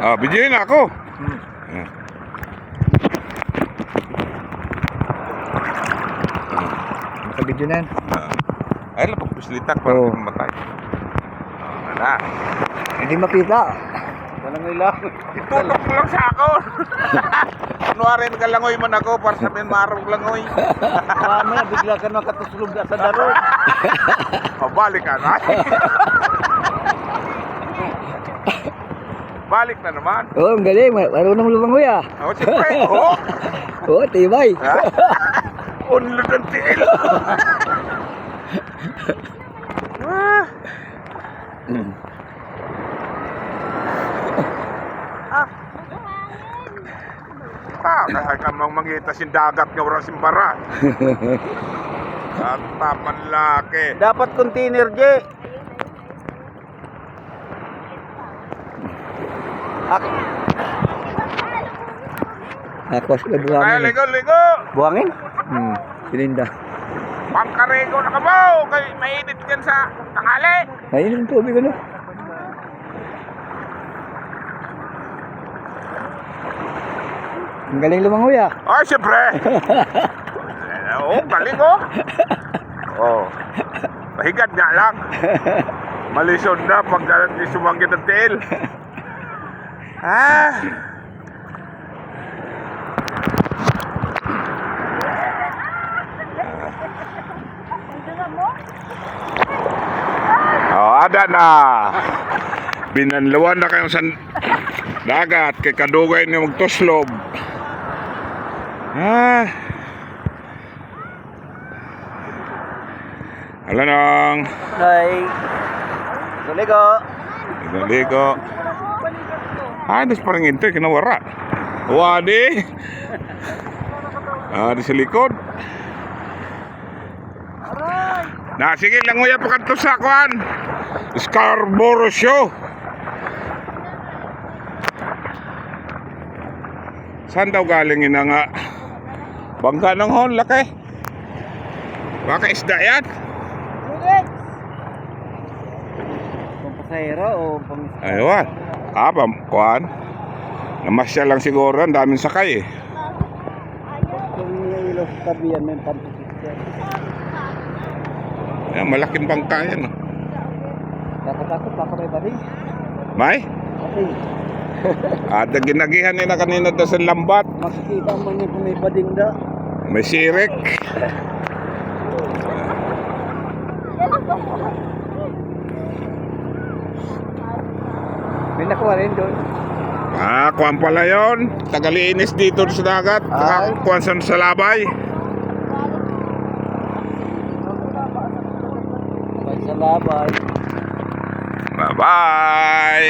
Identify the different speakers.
Speaker 1: Ah, bidyoin ako.
Speaker 2: Nakabidyo na yan.
Speaker 1: Ay, lapagpuslitak para
Speaker 2: Oo.
Speaker 1: matay. Wala.
Speaker 2: Hindi mapita.
Speaker 3: Walang ilang.
Speaker 1: Itutok mo lang sa ako. Kunwari nagalangoy man ako para sabihin marong langoy.
Speaker 3: Mamaya bigla ka nakatuslog sa darong.
Speaker 1: Balik ka na. Balik na naman.
Speaker 2: Oo, ang galing. Marunong lumangoy ah.
Speaker 1: Oh, siyempre. Oh.
Speaker 2: Oo, tibay.
Speaker 1: Ha? Unlod ang tiil. Ah. Kaya ka mang mangita sin dagat nga oras simbara. At tapan laki.
Speaker 3: Dapat container, J.
Speaker 2: Ako sila
Speaker 1: Kaya
Speaker 2: buhangin.
Speaker 1: ligo, ligo.
Speaker 3: Buhangin?
Speaker 2: Silinda.
Speaker 1: Pangkarego na ka mo. Kaya mainit dyan sa tangali.
Speaker 2: Ayun ang tubig ano. Ang galing lumangoy ah.
Speaker 1: Ay, siyempre. Oo, galing oh. Oh. Mahigad nga lang. Malisod na pag sumangkit ang tail. Ah. Oh, ada na. Binanlawan na kayong san dagat kay kadugay ni magtuslob. Ah. Ala nang.
Speaker 3: Ay. Ligo.
Speaker 1: Ligo. Ah, das parang ito kinawara. Wadi. Ah, di sa likod. Na sige lang nguya pa kadto sa kuan. Scarborough Show. Saan daw galing ina nga? Bangka ng hon, laki. Baka isda yan?
Speaker 3: Pampasahero o pang...
Speaker 1: Ayun. Kuan. Namasya lang siguro, ang daming sakay eh.
Speaker 3: Kung ilos tabi yan, may pampasahero.
Speaker 1: Ayan, malaking bangka yan. Oh.
Speaker 3: Takot-takot, baka may bading.
Speaker 1: May?
Speaker 3: Bading.
Speaker 1: At ginagihan nila kanina daw sa lambat.
Speaker 3: Makikita mo niya kung may bading da.
Speaker 1: May sirik.
Speaker 3: May nakuha rin doon.
Speaker 1: Ah, kuwan pala yun. Tagaliinis dito sa dagat.
Speaker 3: Ay.
Speaker 1: Kuwan sa labay.
Speaker 3: May sa labay.
Speaker 1: Bye-bye.